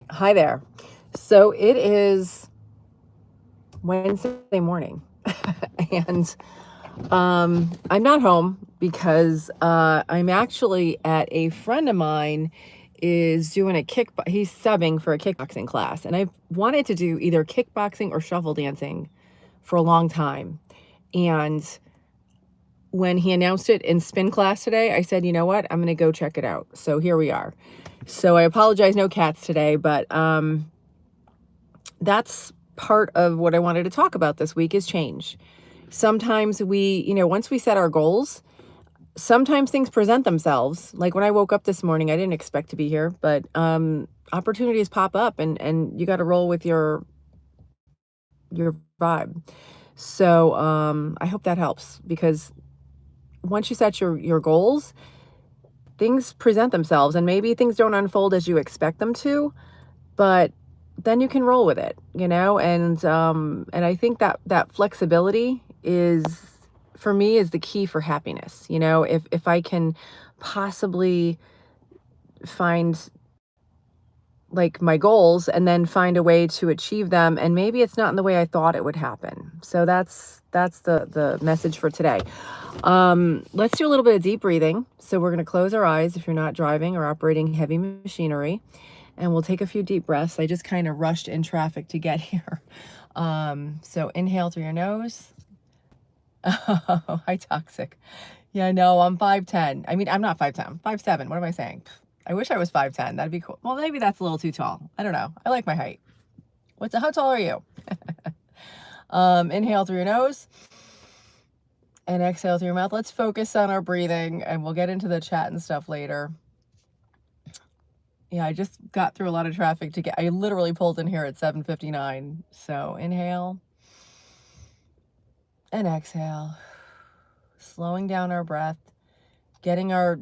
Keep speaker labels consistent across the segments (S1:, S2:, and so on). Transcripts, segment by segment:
S1: Hi there. So it is Wednesday morning, and I'm not home because I'm actually at a friend of mine is doing he's subbing for a kickboxing class, and I've wanted to do either kickboxing or shuffle dancing for a long time. And when he announced it in spin class today, I said, you know what, I'm going to go check it out. So here we are. So I apologize, no cats today, but that's part of what I wanted to talk about this week is change. Sometimes once we set our goals, sometimes things present themselves. Like when I woke up this morning, I didn't expect to be here, but opportunities pop up and you got to roll with your vibe. So I hope that helps because once you set your goals, things present themselves and maybe things don't unfold as you expect them to, but then you can roll with it, and I think that flexibility is, for me, is the key for happiness. If I can possibly find like my goals and then find a way to achieve them, and maybe it's not in the way I thought it would happen. So that's the message for today. Let's do a little bit of deep breathing. So we're going to close our eyes if you're not driving or operating heavy machinery, and we'll take a few deep breaths. I just kind of rushed in traffic to get here. So inhale through your nose. Oh, hi, toxic. Yeah, no, I'm 5'10". I mean, I'm not 5'10". I'm 5'7". What am I saying? I wish I was 5'10". That'd be cool. Well, maybe that's a little too tall. I don't know. I like my height. How tall are you? Inhale through your nose and exhale through your mouth. Let's focus on our breathing and we'll get into the chat and stuff later. Yeah, I just got through a lot of traffic I literally pulled in here at 7:59. So inhale and exhale, slowing down our breath, getting our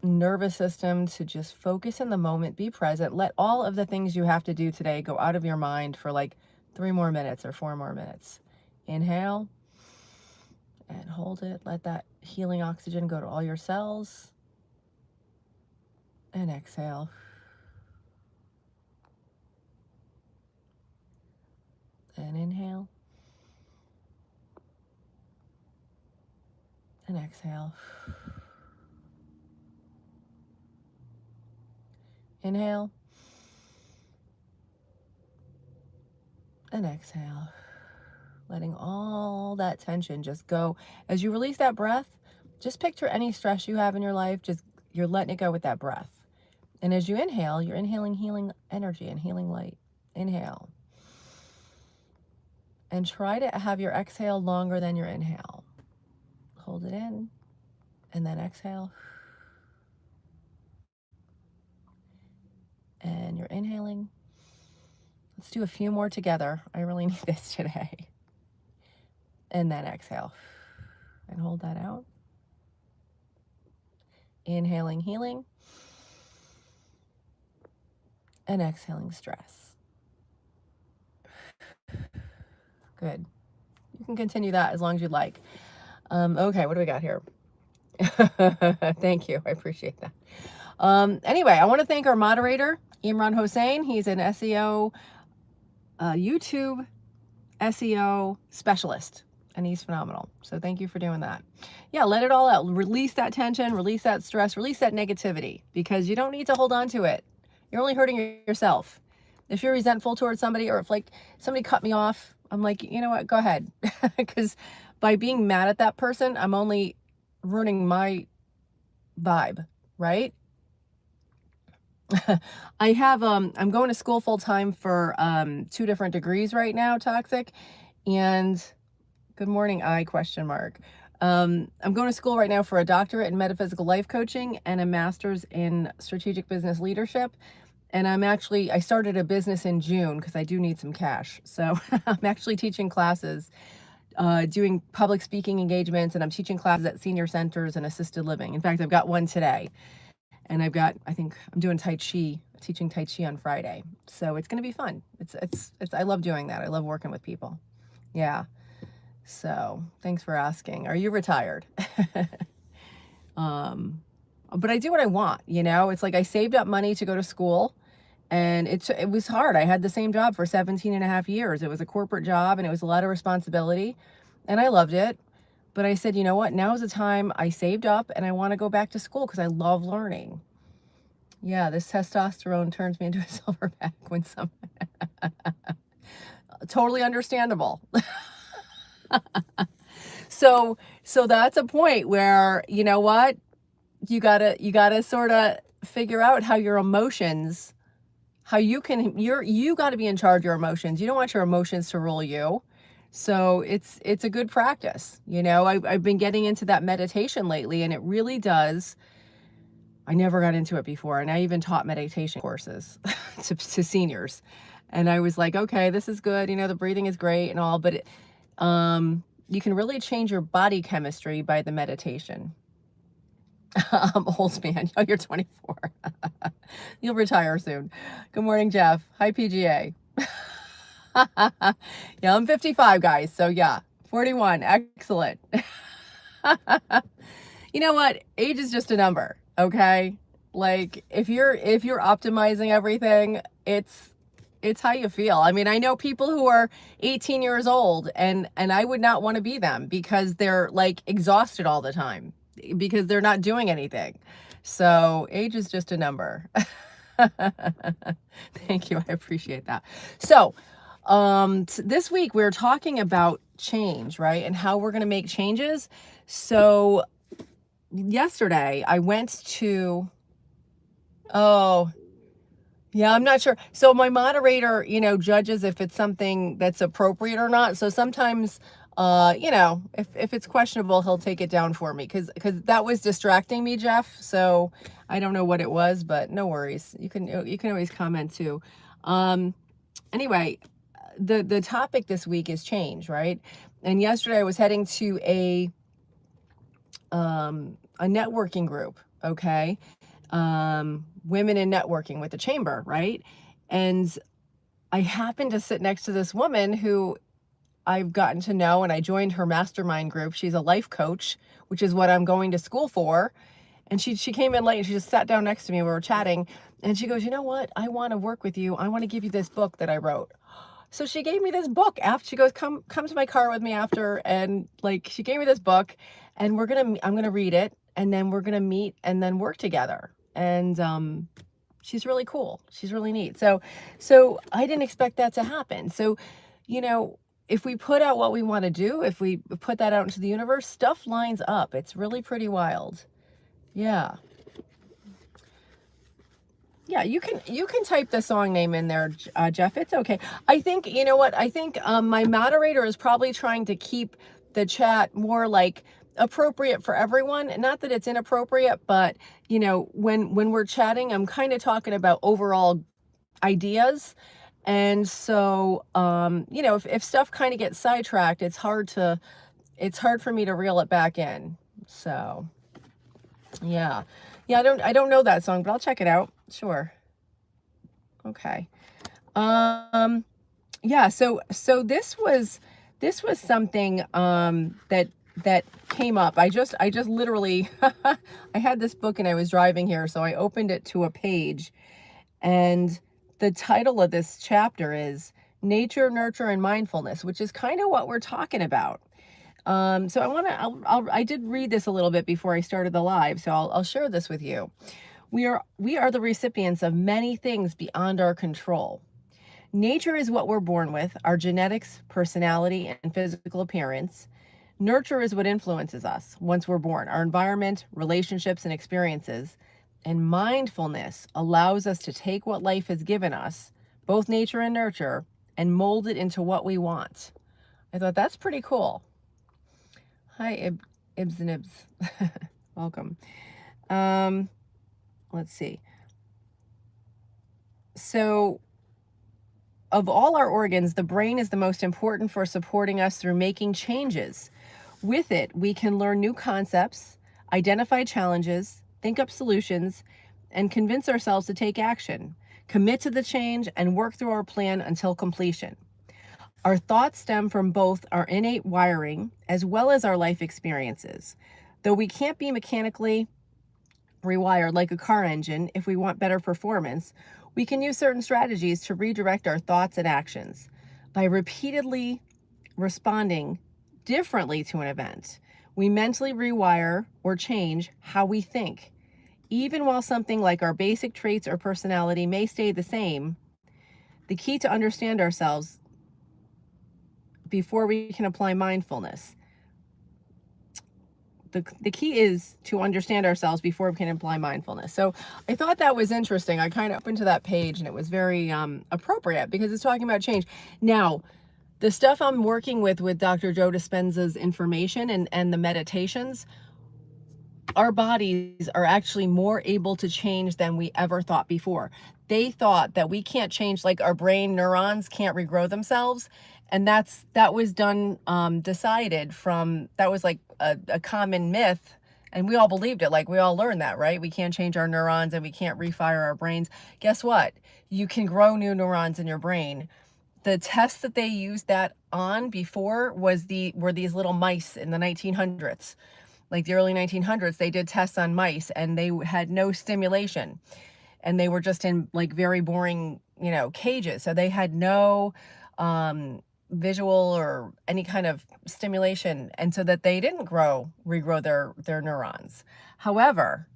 S1: nervous system to just focus in the moment, be present. Let all of the things you have to do today go out of your mind for like 3 more minutes or 4 more minutes. Inhale and hold it. Let that healing oxygen go to all your cells. And exhale. And inhale. And exhale. Inhale. And exhale. Letting all that tension just go. As you release that breath, just picture any stress you have in your life. You're letting it go with that breath. And as you inhale, you're inhaling healing energy and healing light. Inhale. And try to have your exhale longer than your inhale. Hold it in and then exhale. And you're inhaling. Let's do a few more together. I really need this today. And then exhale. And hold that out. Inhaling healing. And exhaling stress. Good. You can continue that as long as you'd like. Okay, what do we got here? Thank you. I appreciate that. Anyway, I want to thank our moderator, Imran Hossain. He's an SEO, YouTube SEO specialist, and he's phenomenal. So thank you for doing that. Yeah, let it all out. Release that tension, release that stress, release that negativity, because you don't need to hold on to it. You're only hurting yourself. If you're resentful towards somebody, or if like somebody cut me off, I'm like, you know what, go ahead. Because by being mad at that person, I'm only ruining my vibe, right? I'm going to school full time for 2 different degrees right now, toxic. And good morning, question mark. I'm going to school right now for a doctorate in metaphysical life coaching and a master's in strategic business leadership. And I started a business in June because I do need some cash. So I'm actually teaching classes, doing public speaking engagements, and I'm teaching classes at senior centers and assisted living. In fact, I've got one today. And I think I'm doing teaching Tai Chi on Friday. So it's going to be fun. I love doing that. I love working with people. Yeah. So thanks for asking. Are you retired? But I do what I want, It's like I saved up money to go to school, And it was hard. I had the same job for 17 and a half years. It was a corporate job and it was a lot of responsibility and I loved it. But I said, you know what? Now is the time. I saved up and I want to go back to school because I love learning. Yeah, this testosterone turns me into a silverback when some totally understandable. So that's a point where, you know what? You gotta sort of figure out how your emotions, how you got to be in charge of your emotions. You don't want your emotions to rule you. So it's a good practice. I've been getting into that meditation lately and it really does. I never got into it before. And I even taught meditation courses to seniors. And I was like, okay, this is good. The breathing is great and all, but you can really change your body chemistry by the meditation. Old man. Oh, you're 24. You'll retire soon. Good morning, Jeff. Hi, PGA. Yeah, I'm 55, guys. So yeah, 41. Excellent. You know what? Age is just a number, okay? Like if you're optimizing everything, it's how you feel. I mean, I know people who are 18 years old and I would not want to be them because they're like exhausted all the time because they're not doing anything. So age is just a number. Thank you. I appreciate that. So, this week we're talking about change, right? And how we're going to make changes. So yesterday I went to, oh, yeah, I'm not sure. So my moderator, judges if it's something that's appropriate or not. So sometimes, if it's questionable, he'll take it down for me because that was distracting me, Jeff. So I don't know what it was, but no worries. You can always comment too. Anyway, the topic this week is change, right? And yesterday I was heading to a networking group, okay? Women in networking with the chamber, right? And I happened to sit next to this woman who I've gotten to know, and I joined her mastermind group. She's a life coach, which is what I'm going to school for. And she came in late and she just sat down next to me. We were chatting and she goes, you know what? I want to work with you. I want to give you this book that I wrote. So she gave me this book after. She goes, come to my car with me after. And like, she gave me this book and I'm going to read it and then we're going to meet and then work together. And, she's really cool. She's really neat. So I didn't expect that to happen. So, if we put out what we want to do, if we put that out into the universe, stuff lines up. It's really pretty wild. Yeah. Yeah, you can type the song name in there, Jeff. It's okay. I think, you know what? I think my moderator is probably trying to keep the chat more like appropriate for everyone. Not that it's inappropriate, but when we're chatting, I'm kind of talking about overall ideas. And so, if stuff kind of gets sidetracked, it's hard for me to reel it back in. So, yeah. Yeah, I don't know that song, but I'll check it out. Sure. Okay. Yeah, so this was something that came up. I just literally I had this book and I was driving here, so I opened it to a page and the title of this chapter is Nature, Nurture, and Mindfulness, which is kind of what we're talking about. So I did read this a little bit before I started the live, so I'll share this with you. We are the recipients of many things beyond our control. Nature is what we're born with, our genetics, personality, and physical appearance. Nurture is what influences us once we're born, our environment, relationships, and experiences. And mindfulness allows us to take what life has given us, both nature and nurture, and mold it into what we want. I thought that's pretty cool. Hi, Ibs and Ibs. Welcome. Let's see. So, of all our organs, the brain is the most important for supporting us through making changes. With it, we can learn new concepts, identify challenges, think up solutions, and convince ourselves to take action, commit to the change, and work through our plan until completion. Our thoughts stem from both our innate wiring as well as our life experiences. Though we can't be mechanically rewired like a car engine. If we want better performance, we can use certain strategies to redirect our thoughts and actions. By repeatedly responding differently to an event, we mentally rewire or change how we think. Even while something like our basic traits or personality may stay the same, the key to understand ourselves before we can apply mindfulness. The key is to understand ourselves before we can apply mindfulness. So I thought that was interesting. I kind of opened to that page and it was very appropriate because it's talking about change. Now, the stuff I'm working with Dr. Joe Dispenza's information and the meditations, our bodies are actually more able to change than we ever thought before. They thought that we can't change, like our brain neurons can't regrow themselves. And that was done, decided from, that was like a common myth. And we all believed it. Like we all learned that, right? We can't change our neurons and we can't refire our brains. Guess what? You can grow new neurons in your brain. The test that they used that on before were these little mice in the 1900s. Like the early 1900s, they did tests on mice and they had no stimulation. And they were just in like very boring, cages. So they had no visual or any kind of stimulation. And so that they didn't regrow their neurons. However,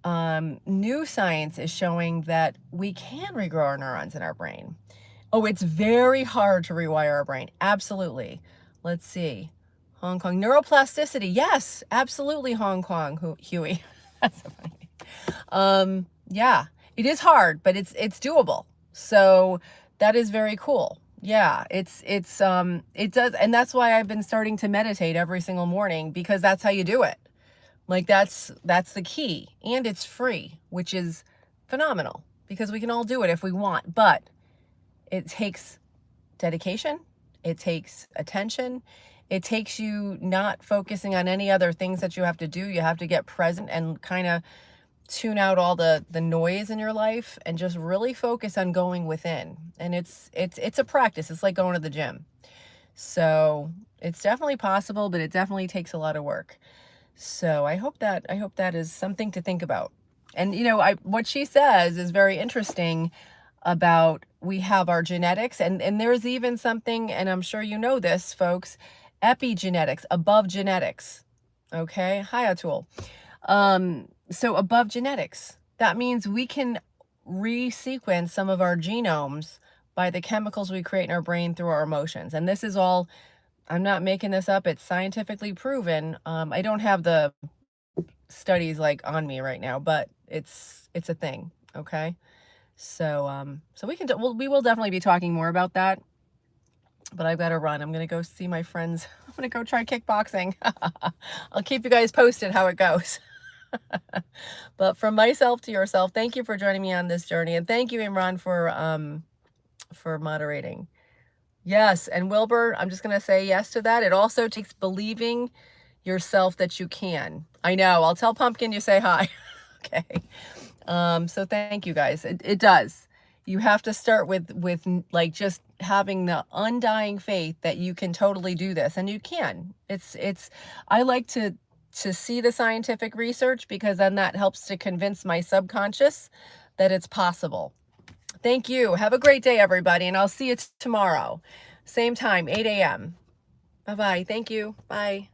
S1: new science is showing that we can regrow our neurons in our brain. Oh, it's very hard to rewire our brain. Absolutely. Let's see. Hong Kong. Neuroplasticity. Yes, absolutely, Hong Kong, Huey. That's so funny. Yeah, it is hard, but it's doable. So that is very cool. Yeah, it does. And that's why I've been starting to meditate every single morning, because that's how you do it. Like that's the key. And it's free, which is phenomenal because we can all do it if we want, but it takes dedication. It takes attention. It takes you not focusing on any other things that you have to do. You have to get present and kind of tune out all the noise in your life and just really focus on going within. And it's a practice. It's like going to the gym. So it's definitely possible, but it definitely takes a lot of work. So I hope that is something to think about. And what she says is very interesting about we have our genetics, and there's even something, and I'm sure you know this, folks, epigenetics, above genetics. Okay, hi Atul. So above genetics, that means we can resequence some of our genomes by the chemicals we create in our brain through our emotions. And this is all, I'm not making this up, it's scientifically proven. I don't have the studies like on me right now, but it's a thing. Okay. So, so we will definitely be talking more about that, but I've got to run. I'm going to go see my friends. I'm going to go try kickboxing. I'll keep you guys posted how it goes. But from myself to yourself, thank you for joining me on this journey. And thank you, Imran, for moderating. Yes. And Wilbur, I'm just going to say yes to that. It also takes believing yourself that you can. I know. I'll tell Pumpkin you say hi. Okay. So thank you guys. It does. You have to start with like just having the undying faith that you can totally do this, and you can. I like to see the scientific research because then that helps to convince my subconscious that it's possible. Thank you. Have a great day, everybody, and I'll see you tomorrow. Same time, 8 a.m. Bye-bye. Thank you. Bye.